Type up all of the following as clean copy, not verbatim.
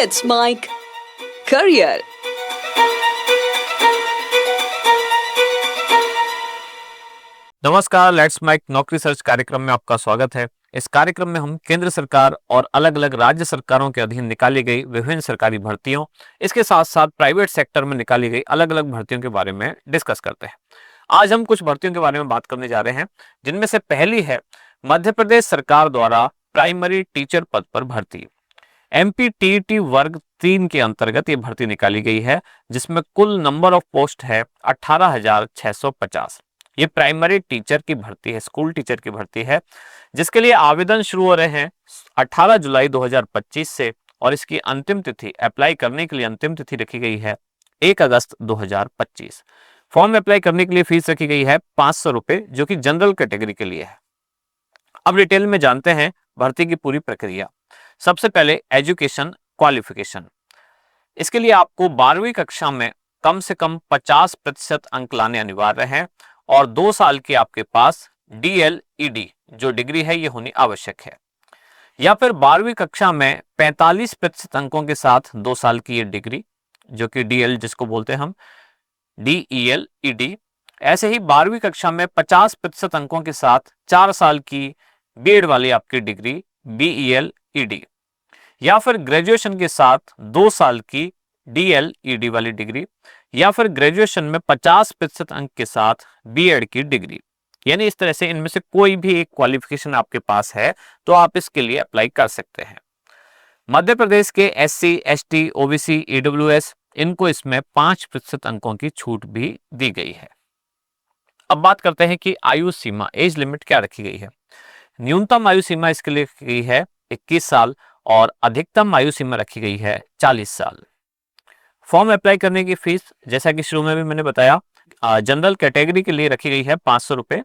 Let's Mike Career. नमस्कार, let's mic नौकरी search कार्यक्रम में आपका स्वागत है। इस कार्यक्रम में हम केंद्र सरकार और अलग अलग राज्य सरकारों के अधीन निकाली गई विभिन्न सरकारी भर्तियों, इसके साथ साथ प्राइवेट सेक्टर में निकाली गई अलग अलग भर्तियों के बारे में डिस्कस करते हैं। आज हम कुछ भर्तियों के बारे में बात करने जा रहे हैं, जिनमें से पहली है मध्य प्रदेश सरकार द्वारा प्राइमरी टीचर पद पर भर्ती। MPTET वर्ग 3 के अंतर्गत ये भर्ती निकाली गई है, जिसमें कुल नंबर ऑफ पोस्ट है 18,650। ये प्राइमरी टीचर की भर्ती है, स्कूल टीचर की भर्ती है, जिसके लिए आवेदन शुरू हो रहे हैं 18 जुलाई 2025 से, और इसकी अंतिम तिथि अप्लाई करने के लिए अंतिम तिथि रखी गई है 1 अगस्त 2025। फॉर्म अप्लाई करने के लिए फीस रखी गई है 500 रुपए, जो कि जनरल कैटेगरी के लिए है। अब डिटेल में जानते हैं भर्ती की पूरी प्रक्रिया। सबसे पहले एजुकेशन क्वालिफिकेशन। इसके लिए आपको 12वीं कक्षा में कम से कम 50% अंक लाने अनिवार्य हैं, और 2 साल की आपके पास DLED जो डिग्री है ये होनी आवश्यक है, या फिर 12वीं कक्षा में 45% अंकों के साथ 2 साल की ये डिग्री, जो कि DL जिसको बोलते हैं हम DELED। ऐसे ही 12वीं कक्षा में 50% अंकों के साथ 4 साल की बीएड वाली आपकी डिग्री BELED, या फिर ग्रेजुएशन के साथ 2 साल की DLED वाली डिग्री, या फिर ग्रेजुएशन में 50% अंक के साथ बीएड की डिग्री। यानी इस तरह से इनमें से कोई भी एक क्वालिफिकेशन आपके पास है तो आप इसके लिए अप्लाई कर सकते हैं। मध्य प्रदेश के SC, ST, OBC, EWS इनको इसमें 5% अंकों की छूट भी दी गई है। अब बात करते हैं कि आयु सीमा, एज लिमिट क्या रखी गई है। न्यूनतम आयु सीमा इसके लिए रखी गई है 21 साल, और अधिकतम आयु सीमा रखी गई है 40 साल। फॉर्म अप्लाई करने की फीस, जैसा कि शुरू में भी मैंने बताया, जनरल कैटेगरी के लिए रखी गई है 500 रुपए,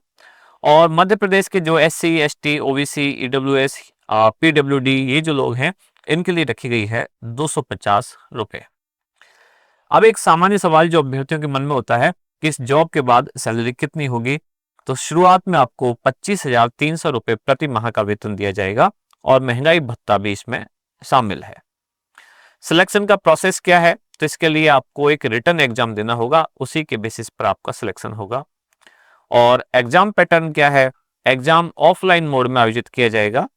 और मध्य प्रदेश के जो SC, ST, OBC, EWS, PWD ये जो लोग हैं, इनके लिए रखी गई है 250 रुपए। अब एक सामान्य सवाल जो अभ्यर्थियों के मन में होता है कि इस जॉब के बाद सैलरी कितनी होगी, तो शुरुआत में आपको 25,300 रुपए प्रति माह का वेतन दिया जाएगा, और महंगाई भत्ता भी इसमें शामिल है। सिलेक्शन का प्रोसेस क्या है, तो इसके लिए आपको एक रिटन एग्जाम देना होगा, उसी के बेसिस पर आपका सिलेक्शन होगा। और एग्जाम पैटर्न क्या है, एग्जाम ऑफलाइन मोड में आयोजित किया जाएगा।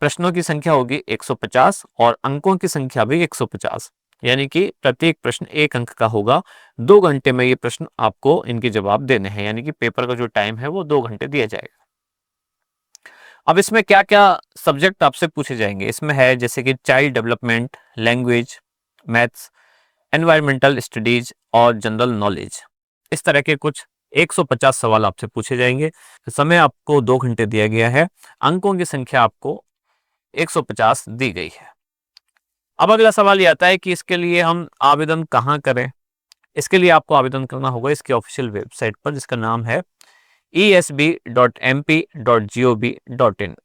प्रश्नों की संख्या होगी 150, और अंकों की संख्या भी 150, यानी कि प्रत्येक प्रश्न 1 अंक का होगा। 2 घंटे में ये प्रश्न आपको इनके जवाब देने हैं, यानी कि पेपर का जो टाइम है वो 2 घंटे दिया जाएगा। अब इसमें क्या क्या सब्जेक्ट आपसे पूछे जाएंगे, इसमें है जैसे कि child development, language, maths, environmental studies और जनरल नॉलेज। इस तरह के कुछ 150 सवाल आपसे पूछे जाएंगे। समय आपको 2 घंटे दिया गया है, अंकों की संख्या आपको 150 दी गई है। अब अगला सवाल ये आता है कि इसके लिए हम आवेदन कहाँ करें। इसके लिए आपको आवेदन करना होगा इसके ऑफिशियल वेबसाइट पर, जिसका नाम है esb.mp.gov.in।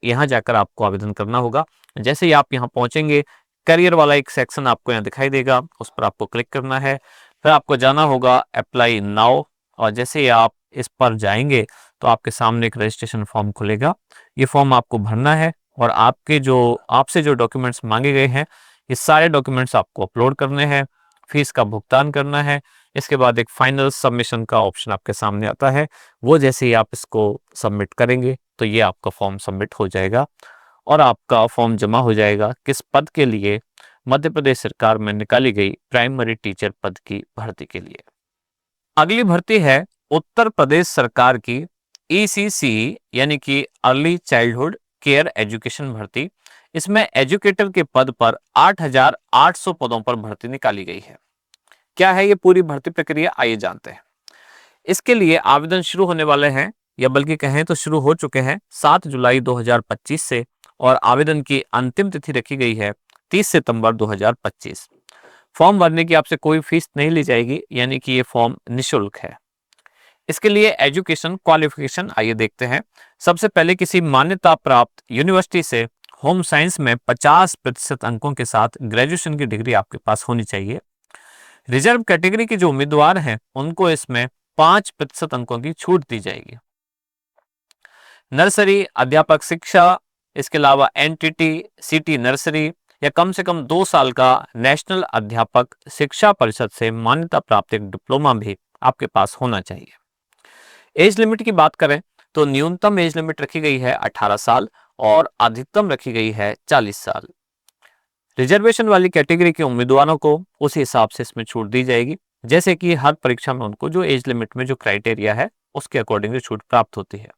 यहाँ जाकर आपको आवेदन करना होगा। जैसे ही आप यहाँ पहुंचेंगे, करियर वाला एक सेक्शन आपको यहाँ दिखाई देगा, उस पर आपको क्लिक करना है। फिर आपको जाना होगा अप्लाई नाउ, और जैसे ही आप इस पर जाएंगे तो आपके सामने एक रजिस्ट्रेशन फॉर्म खुलेगा। ये फॉर्म आपको भरना है, और आपसे जो डॉक्यूमेंट्स मांगे गए हैं, ये सारे डॉक्यूमेंट्स आपको अपलोड करने हैं, फीस का भुगतान करना है। इसके बाद एक फाइनल सबमिशन का ऑप्शन आपके सामने आता है, वो जैसे ही आप इसको सबमिट करेंगे तो ये आपका फॉर्म सबमिट हो जाएगा, और आपका फॉर्म जमा हो जाएगा किस पद के लिए, मध्य प्रदेश सरकार में निकाली गई प्राइमरी टीचर पद की भर्ती के लिए। अगली भर्ती है उत्तर प्रदेश सरकार की ECCE यानी कि अर्ली चाइल्डहुड केयर एजुकेशन भर्ती। इसमें एजुकेटर के पद पर 8,800 पदों पर भर्ती निकाली गई है। क्या है ये पूरी भर्ती प्रक्रिया, आइए जानते हैं। इसके लिए आवेदन शुरू होने वाले हैं, या बल्कि कहें तो शुरू हो चुके हैं 7 जुलाई 2025 से, और आवेदन की अंतिम तिथि रखी गई है 30 सितंबर 2025। फॉर्म भरने की आपसे कोई फीस नहीं ली जाएगी, यानी कि ये फॉर्म निःशुल्क है। इसके लिए एजुकेशन क्वालिफिकेशन आइए देखते हैं। सबसे पहले किसी मान्यता प्राप्त यूनिवर्सिटी से होम साइंस में 50% अंकों के साथ ग्रेजुएशन की डिग्री आपके पास होनी चाहिए। रिजर्व कैटेगरी के जो उम्मीदवार हैं उनको इसमें 5% अंकों की छूट दी जाएगी। नर्सरी अध्यापक शिक्षा, इसके अलावा NTT, CT नर्सरी, या कम से कम 2 साल का नेशनल अध्यापक शिक्षा परिषद से मान्यता प्राप्त एक डिप्लोमा भी आपके पास होना चाहिए। एज लिमिट की बात करें तो न्यूनतम एज लिमिट रखी गई है 18 साल और अधिकतम रखी गई है 40 साल। रिजर्वेशन वाली कैटेगरी के उम्मीदवारों को उसी हिसाब से इसमें छूट दी जाएगी, जैसे कि हर परीक्षा में उनको जो एज लिमिट में जो क्राइटेरिया है उसके अकॉर्डिंग छूट प्राप्त होती है।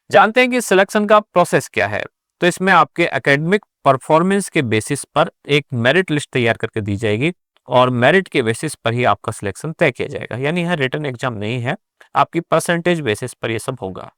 जानते हैं कि सिलेक्शन का प्रोसेस क्या है। तो इसमें आपके एकेडमिक परफॉर्मेंस के बेसिस पर एक मेरिट लिस्ट तैयार करके दी जाएगी और मेरिट के बेसिस पर ही आपका सिलेक्शन तय किया जाएगा। यानी यह रिटन एग्जाम नहीं है, आपकी परसेंटेज बेसिस पर यह सब होगा।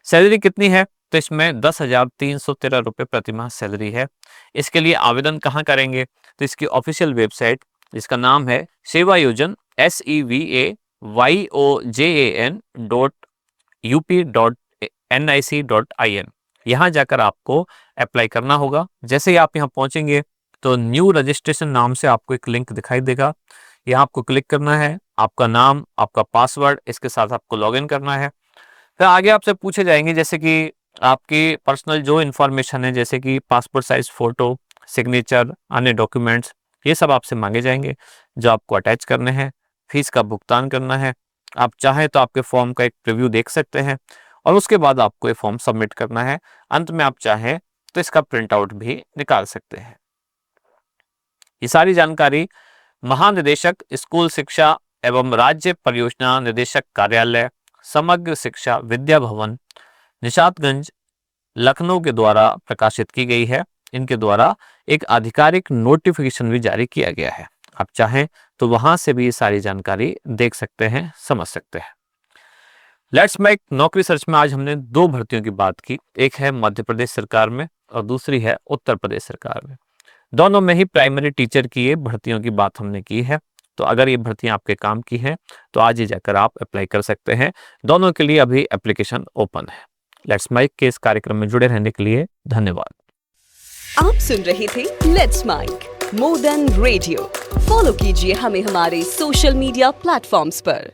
सैलरी कितनी है? तो इसमें 10,313 रुपए प्रति माह सैलरी है। इसके लिए आवेदन कहाँ करेंगे? तो इसकी ऑफिशियल वेबसाइट जिसका नाम है सेवायोजन sevayojan.up.nic.in, यहाँ जाकर आपको अप्लाई करना होगा। जैसे ही आप यहाँ पहुंचेंगे तो न्यू रजिस्ट्रेशन नाम से आपको एक लिंक दिखाई देगा, यहाँ आपको क्लिक करना है। आपका नाम, आपका पासवर्ड, इसके साथ आपको लॉगिन करना है। फिर आगे आपसे पूछे जाएंगे जैसे कि आपकी पर्सनल जो इन्फॉर्मेशन है, जैसे कि पासपोर्ट साइज फोटो, सिग्नेचर, अन्य डॉक्यूमेंट्स, ये सब आपसे मांगे जाएंगे जो आपको अटैच करने हैं। फीस का भुगतान करना है। आप चाहें तो आपके फॉर्म का एक प्रीव्यू देख सकते हैं और उसके बाद आपको ये फॉर्म सबमिट करना है। अंत में आप चाहें तो इसका प्रिंट आउट भी निकाल सकते हैं। ये सारी जानकारी महानिदेशक स्कूल शिक्षा एवं राज्य परियोजना निदेशक कार्यालय, समग्र शिक्षा विद्या भवन, निशातगंज, लखनऊ के द्वारा प्रकाशित की गई है। इनके द्वारा एक आधिकारिक नोटिफिकेशन भी जारी किया गया है। आप चाहें तो वहां से भी ये सारी जानकारी देख सकते हैं, समझ सकते हैं। लेट्स मेक नौकरी सर्च में आज हमने 2 भर्तियों की बात की। एक है मध्य प्रदेश सरकार में और दूसरी है उत्तर प्रदेश सरकार में। दोनों में ही प्राइमरी टीचर की ये भर्तियों की बात हमने की है। तो अगर ये भर्तियां आपके काम की हैं तो आज ही जाकर आप अप्लाई कर सकते हैं। दोनों के लिए अभी एप्लीकेशन ओपन है। लेट्स माइक के इस कार्यक्रम में जुड़े रहने के लिए धन्यवाद। आप सुन रहे थे let's mic more than radio. Follow कीजिए हमें हमारे सोशल मीडिया प्लेटफॉर्म्स पर।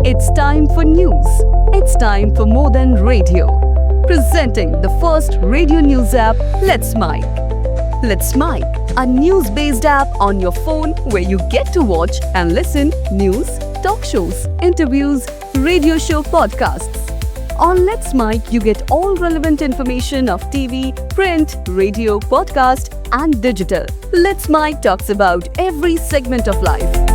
It's time for news. It's time for more than radio. Presenting the first radio news app, Let's Mic. Let's Mic, a news-based app on your phone where you get to watch and listen news, talk shows, interviews, radio show podcasts. On Let's Mic, you get all relevant information of TV, print, radio, podcast, and digital. Let's Mic talks about every segment of life.